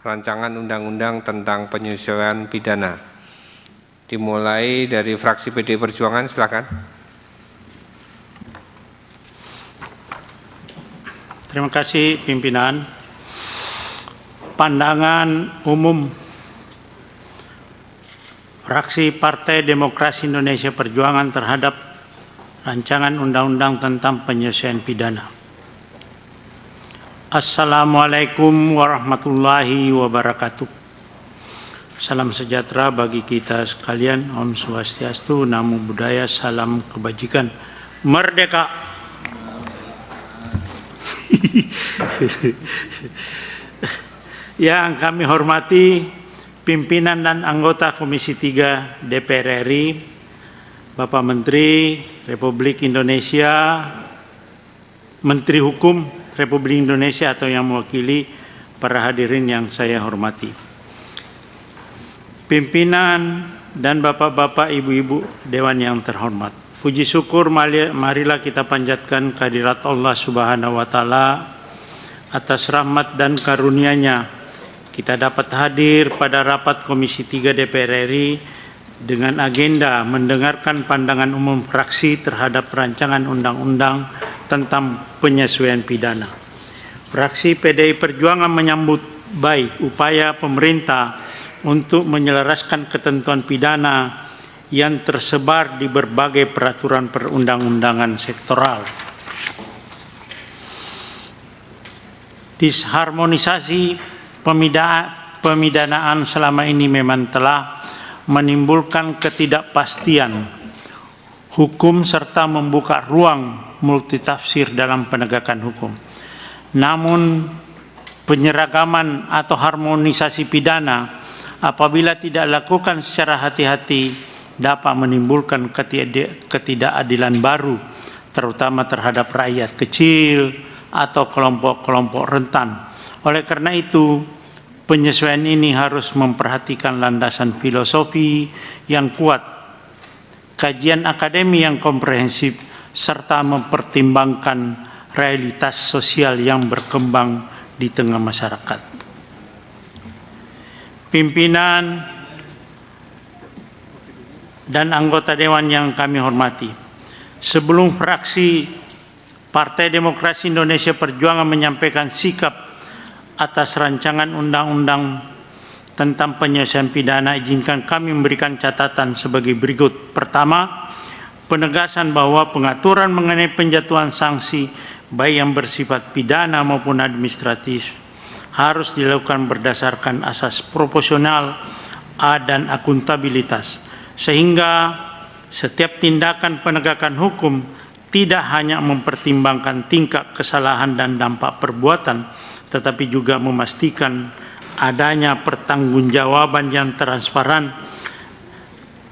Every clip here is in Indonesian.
rancangan undang-undang tentang penyesuaian pidana. Dimulai dari fraksi PDI Perjuangan, silakan. Terima kasih pimpinan. Pandangan umum fraksi Partai Demokrasi Indonesia Perjuangan terhadap rancangan undang-undang tentang penyesuaian pidana. Assalamualaikum warahmatullahi wabarakatuh. Salam sejahtera bagi kita sekalian. Om Swastiastu, Namo Buddhaya, salam kebajikan. Merdeka! Yang kami hormati pimpinan dan anggota Komisi 3 DPR RI, Bapak Menteri Republik Indonesia, Menteri Hukum Republik Indonesia atau yang mewakili para hadirin yang saya hormati. Pimpinan dan bapak-bapak, ibu-ibu Dewan yang terhormat. Puji syukur marilah kita panjatkan kehadirat Allah Subhanahu wa Ta'ala atas rahmat dan karunia-Nya. Kita dapat hadir pada rapat Komisi 3 DPR RI dengan agenda mendengarkan pandangan umum fraksi terhadap rancangan undang-undang tentang penyesuaian pidana. Fraksi PDI Perjuangan menyambut baik upaya pemerintah untuk menyelaraskan ketentuan pidana yang tersebar di berbagai peraturan perundang-undangan sektoral. Disharmonisasi pemidanaan selama ini memang telah menimbulkan ketidakpastian hukum serta membuka ruang multitafsir dalam penegakan hukum. Namun penyeragaman atau harmonisasi pidana apabila tidak dilakukan secara hati-hati dapat menimbulkan ketidakadilan baru, terutama terhadap rakyat kecil atau kelompok-kelompok rentan. Oleh karena itu, penyesuaian ini harus memperhatikan landasan filosofi yang kuat, kajian akademi yang komprehensif, serta mempertimbangkan realitas sosial yang berkembang di tengah masyarakat. Pimpinan dan anggota Dewan yang kami hormati, sebelum fraksi Partai Demokrasi Indonesia Perjuangan menyampaikan sikap atas rancangan undang-undang tentang penyesuaian pidana, izinkan kami memberikan catatan sebagai berikut. Pertama, penegasan bahwa pengaturan mengenai penjatuhan sanksi baik yang bersifat pidana maupun administratif harus dilakukan berdasarkan asas proporsional dan akuntabilitas, sehingga setiap tindakan penegakan hukum tidak hanya mempertimbangkan tingkat kesalahan dan dampak perbuatan, tetapi juga memastikan adanya pertanggungjawaban yang transparan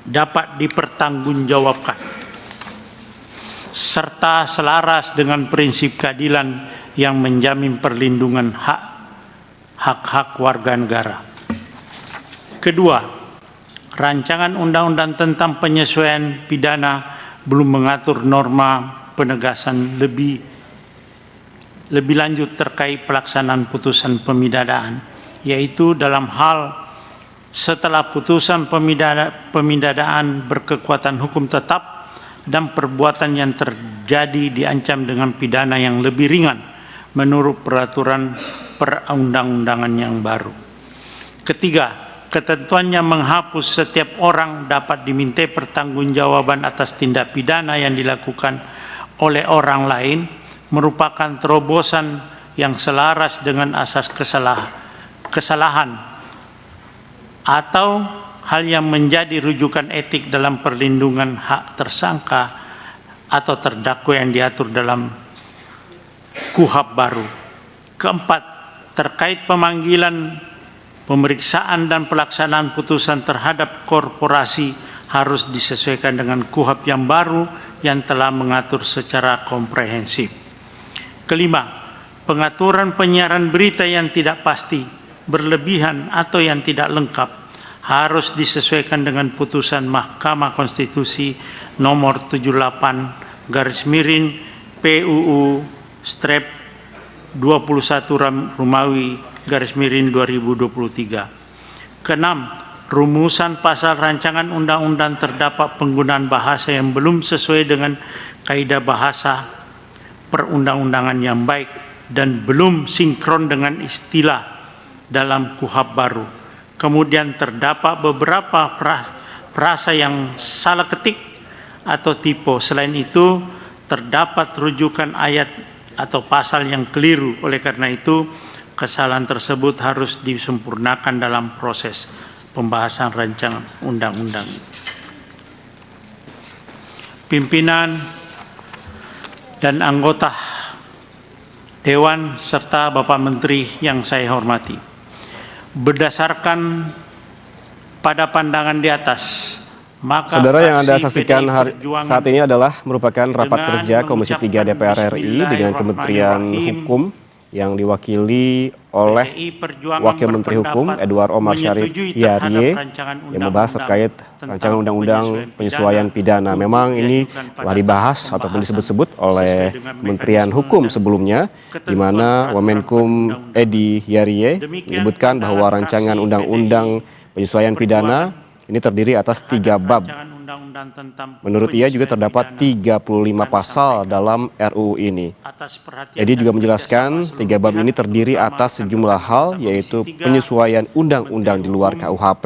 dapat dipertanggungjawabkan, serta selaras dengan prinsip keadilan yang menjamin perlindungan hak-hak warga negara. Kedua, rancangan undang-undang tentang penyesuaian pidana belum mengatur norma penegasan lebih lanjut terkait pelaksanaan putusan pemidanaan, yaitu dalam hal setelah putusan pemidanaan berkekuatan hukum tetap dan perbuatan yang terjadi diancam dengan pidana yang lebih ringan menurut peraturan perundang-undangan yang baru. Ketiga, ketentuannya menghapus setiap orang dapat dimintai pertanggungjawaban atas tindak pidana yang dilakukan oleh orang lain merupakan terobosan yang selaras dengan asas kesalahan atau hal yang menjadi rujukan etik dalam perlindungan hak tersangka atau terdakwa yang diatur dalam KUHP baru. Keempat, terkait pemanggilan, pemeriksaan dan pelaksanaan putusan terhadap korporasi harus disesuaikan dengan KUHP yang baru yang telah mengatur secara komprehensif. Kelima, pengaturan penyiaran berita yang tidak pasti, berlebihan atau yang tidak lengkap harus disesuaikan dengan putusan Mahkamah Konstitusi nomor 78/PUU/21 Romawi 2023. Keenam, rumusan pasal rancangan undang-undang terdapat penggunaan bahasa yang belum sesuai dengan kaidah bahasa perundang-undangan yang baik dan belum sinkron dengan istilah dalam KUHP baru. Kemudian terdapat beberapa frasa yang salah ketik atau tipe. Selain itu, terdapat rujukan ayat atau pasal yang keliru. Oleh karena itu, kesalahan tersebut harus disempurnakan dalam proses pembahasan rancangan undang-undang. Pimpinan dan anggota Dewan serta Bapak Menteri yang saya hormati, berdasarkan pada pandangan di atas, maka Saudara, yang Anda fraksi saksikan PDI Perjuangan saat ini adalah merupakan rapat dengan kerja Komisi 3 DPR RI dengan Kementerian Bismillahirrahmanirrahim, Hukum yang diwakili oleh PDI Perjuangan Wakil Menteri Hukum berpendapat Edward Omar Syarif menyetujui terhadap Yarie rancangan yang membahas terkait tentang rancangan undang-undang penyesuaian pidana. hukum Memang ini diajukan pada telah dibahas pembahasan ataupun disebut-sebut oleh sesuai dengan Kementerian mekanisme Hukum dan sebelumnya, di ketentuan mana peraturan Wamenkum perundang-undangan. Edi Yarie Demikian menyebutkan bahwa pandangan rancangan fraksi undang-undang penyesuaian pidana ini terdiri atas 3 bab. rancangan undang-undang tentang Menurut ia juga penyesuaian terdapat pidana 35 pasal dalam RUU ini. atas perhatian Edi juga dan menjelaskan kerjasama 3 bab seluruh ini pihak, terdiri terutama atas akan sejumlah hal, Komisi yaitu 3, penyesuaian undang-undang di luar Menteri KUHP,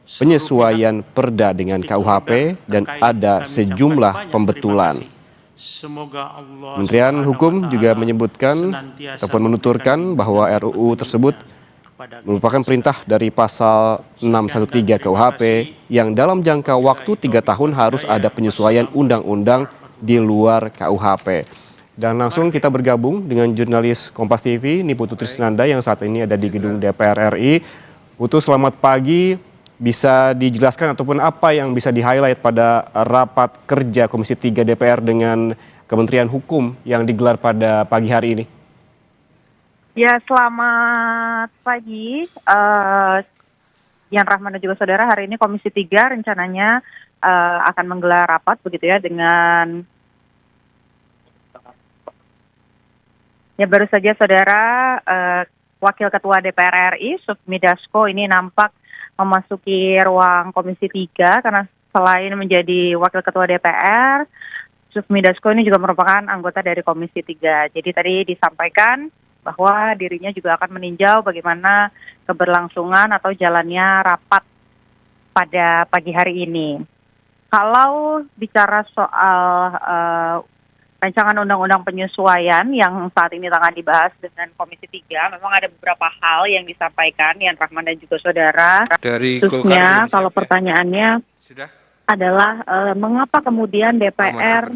penyesuaian perda dengan KUHP, dan ada sejumlah pembetulan. Semoga Allah Kementerian Subhanahu Hukum wa juga Ta'ala menyebutkan senantiasa ataupun menuturkan bahwa RUU tersebut kepada merupakan perintah dari pasal 613 KUHP yang dalam jangka waktu 3 tahun harus ada penyesuaian undang-undang di luar KUHP. Dan langsung kita bergabung dengan jurnalis Kompas TV, Niputu Trisnanda yang saat ini ada di gedung DPR RI. Putu, selamat pagi. Bisa dijelaskan ataupun apa yang bisa di-highlight pada rapat kerja Komisi 3 DPR dengan Kementerian Hukum yang digelar pada pagi hari ini? Ya, selamat pagi. Yan Rahman dan juga saudara, hari ini Komisi 3 rencananya akan menggelar rapat begitu ya dengan baru saja saudara Wakil Ketua DPR RI Sufmi Dasko ini nampak memasuki ruang Komisi 3 karena selain menjadi Wakil Ketua DPR, Sufmi Dasko ini juga merupakan anggota dari Komisi 3. Jadi tadi disampaikan bahwa dirinya juga akan meninjau bagaimana keberlangsungan atau jalannya rapat pada pagi hari ini. Kalau bicara soal rancangan undang-undang penyesuaian yang saat ini tengah dibahas dengan Komisi 3, memang ada beberapa hal yang disampaikan Yan Rahman dan juga saudara. Dari Khususnya Golkar kalau pertanyaannya sudah adalah mengapa kemudian DPR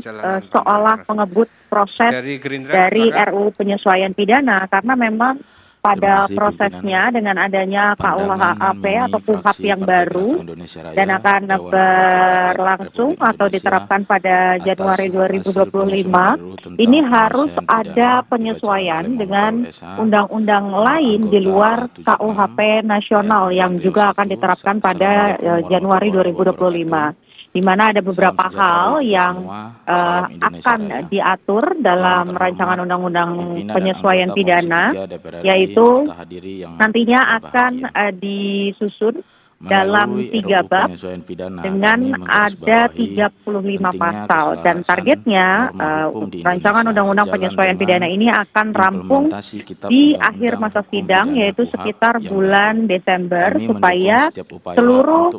seolah mengebut proses dari Gerindra dari silakan. RUU penyesuaian pidana, karena memang pada prosesnya dengan adanya KUHP atau KUHP yang baru dan akan berlangsung atau diterapkan pada Januari 2025, ini harus ada penyesuaian dengan undang-undang lain di luar KUHP nasional yang juga akan diterapkan pada Januari 2025. Di mana ada beberapa hal yang akan diatur dalam rancangan undang-undang penyesuaian pidana, yaitu nantinya akan disusun dalam 3 bab dengan ada 35 pasal dan targetnya rancangan undang-undang penyesuaian pidana ini akan rampung di akhir masa sidang, yaitu sekitar bulan Desember, supaya seluruh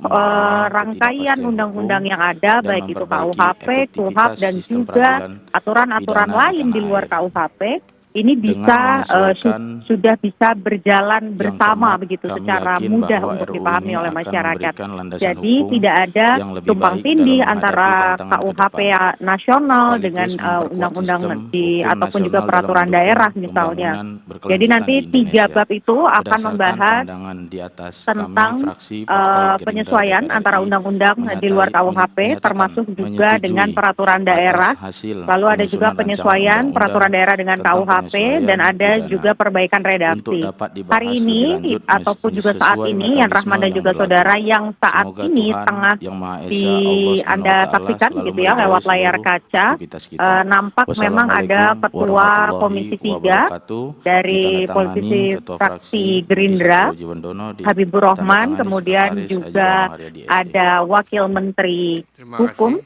rangkaian undang-undang yang ada baik itu KUHP, KUHP dan juga aturan-aturan lain di luar KUHP ini bisa sudah bisa berjalan bersama begitu secara mudah untuk dipahami oleh masyarakat. Jadi tidak ada tumpang tindih antara KUHP nasional dengan undang-undang ataupun juga peraturan daerah misalnya. Jadi nanti 3 bab itu akan membahas tentang penyesuaian antara undang-undang di luar KUHP termasuk juga dengan peraturan daerah. Lalu ada juga penyesuaian peraturan daerah dengan KUHP KUHP dan ada juga perbaikan redaksi. Hari ini ataupun juga saat ini Yan Rahman dan juga saudara yang saat ini tengah Anda saksikan gitu ya lewat layar kaca, nampak memang ada Ketua Komisi 3 dari politisi fraksi Gerindra, Habibur Rahman, kemudian juga ada Wakil Menteri Hukum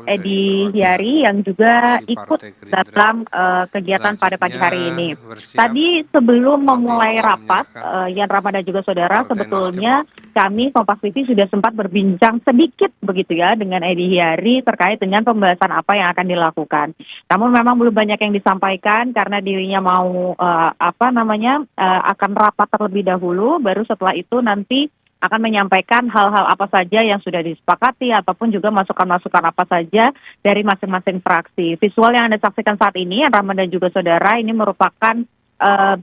Edi Hyari yang juga ikut dalam kegiatan pada pagi hari ini. Tadi sebelum memulai rapat, Yan Rahman dan juga saudara, sebetulnya kami Kompas TV sudah sempat berbincang sedikit begitu ya dengan Edi Hyari terkait dengan pembahasan apa yang akan dilakukan. Namun memang belum banyak yang disampaikan karena dirinya mau akan rapat terlebih dahulu, baru setelah itu nanti akan menyampaikan hal-hal apa saja yang sudah disepakati ataupun juga masukan-masukan apa saja dari masing-masing fraksi. Visual yang Anda saksikan saat ini, Rahman dan juga saudara, ini merupakan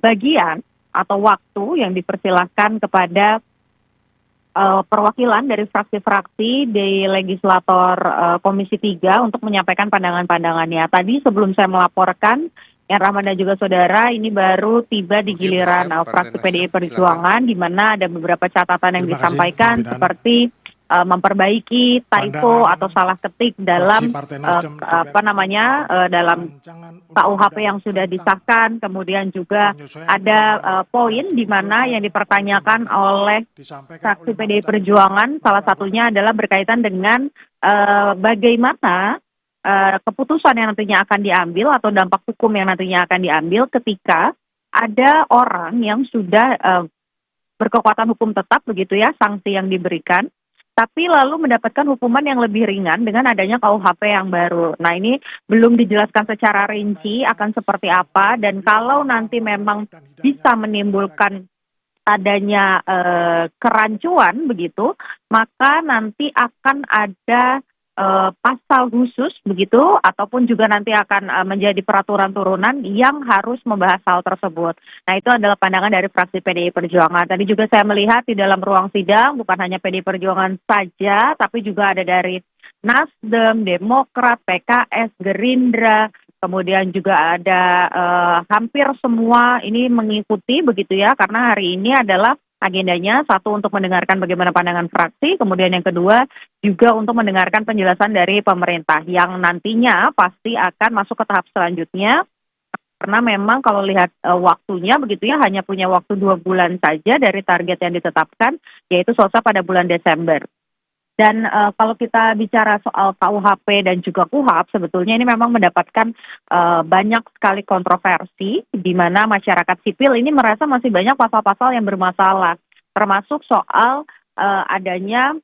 bagian atau waktu yang dipersilahkan kepada perwakilan dari fraksi-fraksi di legislator Komisi 3 untuk menyampaikan pandangan-pandangannya. Tadi sebelum saya melaporkan, Yan Rahman dan juga saudara, ini baru tiba di giliran fraksi PDI Perjuangan, di mana ada beberapa catatan yang disampaikan seperti memperbaiki typo atau salah ketik dalam dalam KUHP yang sudah disahkan. Kemudian juga ada poin di mana yang dipertanyakan oleh fraksi PDI Perjuangan, salah satunya adalah berkaitan dengan bagaimana keputusan yang nantinya akan diambil atau dampak hukum yang nantinya akan diambil ketika ada orang yang sudah berkekuatan hukum tetap begitu ya, sanksi yang diberikan, tapi lalu mendapatkan hukuman yang lebih ringan dengan adanya KUHP yang baru. Nah, ini belum dijelaskan secara rinci akan seperti apa, dan kalau nanti memang bisa menimbulkan adanya kerancuan begitu, maka nanti akan ada pasal khusus begitu, ataupun juga nanti akan menjadi peraturan turunan yang harus membahas hal tersebut. Nah, itu adalah pandangan dari fraksi PDI Perjuangan. Tadi juga saya melihat di dalam ruang sidang bukan hanya PDI Perjuangan saja, tapi juga ada dari Nasdem, Demokrat, PKS, Gerindra, kemudian juga ada hampir semua ini mengikuti begitu ya, karena hari ini adalah agendanya satu untuk mendengarkan bagaimana pandangan fraksi, kemudian yang kedua juga untuk mendengarkan penjelasan dari pemerintah yang nantinya pasti akan masuk ke tahap selanjutnya, karena memang kalau lihat waktunya begitu ya, hanya punya waktu 2 bulan saja dari target yang ditetapkan, yaitu selesai pada bulan Desember. Dan kalau kita bicara soal KUHP dan juga KUHAP, sebetulnya ini memang mendapatkan banyak sekali kontroversi, di mana masyarakat sipil ini merasa masih banyak pasal-pasal yang bermasalah, termasuk soal adanya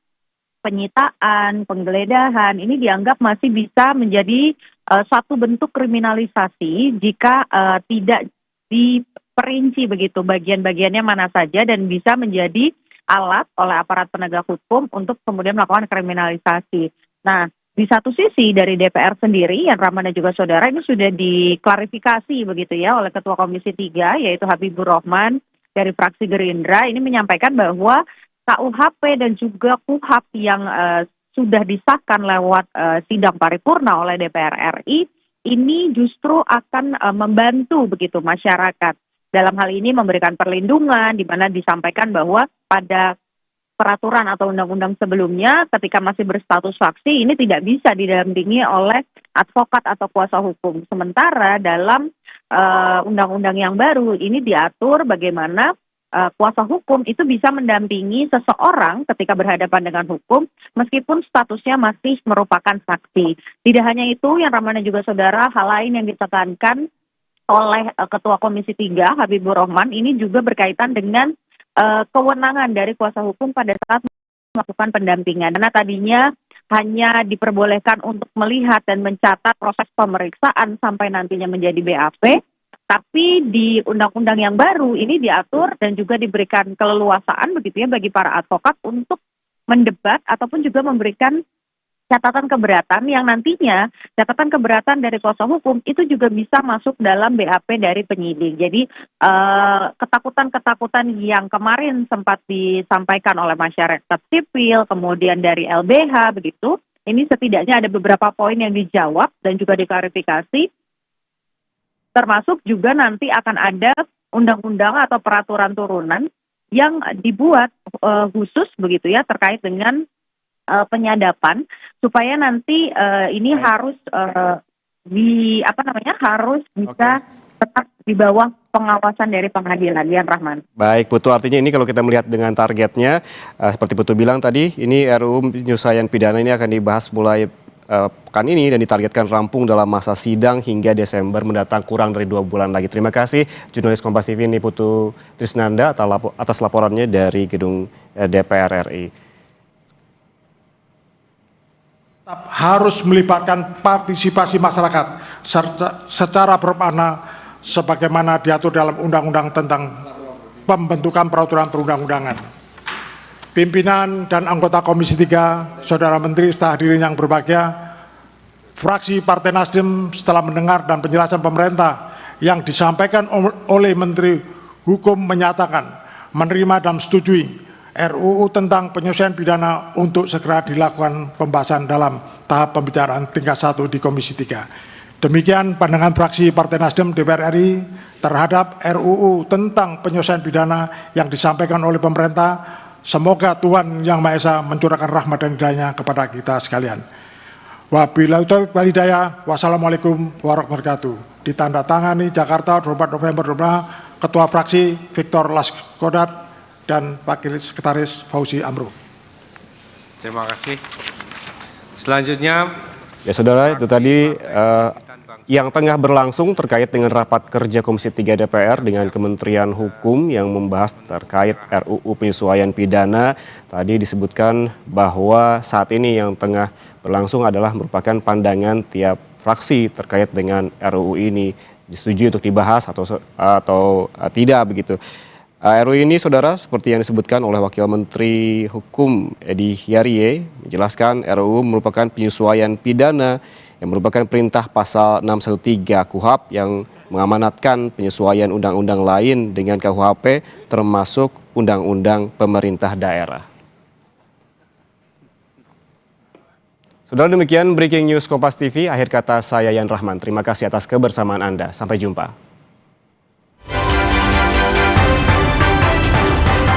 penyitaan, penggeledahan, ini dianggap masih bisa menjadi satu bentuk kriminalisasi jika tidak diperinci begitu bagian-bagiannya mana saja dan bisa menjadi alat oleh aparat penegak hukum untuk kemudian melakukan kriminalisasi. Nah, di satu sisi dari DPR sendiri, Yan Rahman dan juga saudara, ini sudah diklarifikasi begitu ya oleh Ketua Komisi 3, yaitu Habibur Rahman dari fraksi Gerindra, ini menyampaikan bahwa KUHP dan juga KUHAP yang sudah disahkan lewat sidang paripurna oleh DPR RI, ini justru akan membantu begitu masyarakat. Dalam hal ini memberikan perlindungan, di mana disampaikan bahwa pada peraturan atau undang-undang sebelumnya ketika masih berstatus faksi ini tidak bisa didampingi oleh advokat atau kuasa hukum. Sementara dalam undang-undang yang baru ini diatur bagaimana kuasa hukum itu bisa mendampingi seseorang ketika berhadapan dengan hukum meskipun statusnya masih merupakan saksi. Tidak hanya itu, Yan Rahman dan juga saudara, hal lain yang ditekankan oleh Ketua Komisi 3 Habibur Rahman ini juga berkaitan dengan kewenangan dari kuasa hukum pada saat melakukan pendampingan. Karena tadinya hanya diperbolehkan untuk melihat dan mencatat proses pemeriksaan sampai nantinya menjadi BAP, tapi di undang-undang yang baru ini diatur dan juga diberikan keleluasaan begitu ya bagi para advokat untuk mendebat ataupun juga memberikan catatan keberatan yang nantinya catatan keberatan dari kuasa hukum itu juga bisa masuk dalam BAP dari penyidik. Jadi ketakutan-ketakutan yang kemarin sempat disampaikan oleh masyarakat sipil, kemudian dari LBH begitu, ini setidaknya ada beberapa poin yang dijawab dan juga diklarifikasi. termasuk juga nanti akan ada undang-undang atau peraturan turunan yang dibuat khusus begitu ya terkait dengan penyadapan, supaya nanti ini harus harus bisa tetap di bawah pengawasan dari pengadilan, Yan Rahman. Baik, Putu, artinya ini kalau kita melihat dengan targetnya, seperti Putu bilang tadi, ini RUU penyelesaian pidana ini akan dibahas mulai pekan ini dan ditargetkan rampung dalam masa sidang hingga Desember mendatang, kurang dari 2 bulan lagi. Terima kasih jurnalis Kompas TV ini Putu Trisnanda atas laporannya dari gedung DPR RI. Harus melibatkan partisipasi masyarakat secara bermakna sebagaimana diatur dalam Undang-Undang tentang pembentukan peraturan perundang-undangan. Pimpinan dan anggota Komisi 3, Saudara Menteri, serta hadirin yang berbahagia, fraksi Partai Nasdem setelah mendengar dan penjelasan pemerintah yang disampaikan oleh Menteri Hukum menyatakan menerima dan setujui RUU tentang penyelesaian pidana untuk segera dilakukan pembahasan dalam tahap pembicaraan tingkat 1 di Komisi 3. Demikian pandangan fraksi Partai Nasdem DPR RI terhadap RUU tentang penyelesaian pidana yang disampaikan oleh pemerintah. Semoga Tuhan Yang Maha Esa mencurahkan rahmat dan hidayah kepada kita sekalian. Wabillahi taufiq wal hidayah. Wassalamualaikum warahmatullahi wabarakatuh. Ditandatangani Jakarta 24 November 2022, Ketua Fraksi Victor Laskodat dan Wakil Sekretaris Fauzi Amro. Terima kasih. Selanjutnya, Ya saudara, itu tadi yang tengah berlangsung terkait dengan rapat kerja Komisi 3 DPR dengan Kementerian Hukum yang membahas terkait RUU penyesuaian pidana. Tadi disebutkan bahwa saat ini yang tengah berlangsung adalah merupakan pandangan tiap fraksi terkait dengan RUU ini, disetujui untuk dibahas atau tidak begitu. RUU ini saudara seperti yang disebutkan oleh Wakil Menteri Hukum Edi Hiarie menjelaskan RUU merupakan penyesuaian pidana yang merupakan perintah pasal 613 KUHP yang mengamanatkan penyesuaian undang-undang lain dengan KUHP termasuk undang-undang pemerintah daerah. Saudara, demikian Breaking News Kompas TV. Akhir kata saya Yan Rahman. Terima kasih atas kebersamaan Anda. Sampai jumpa.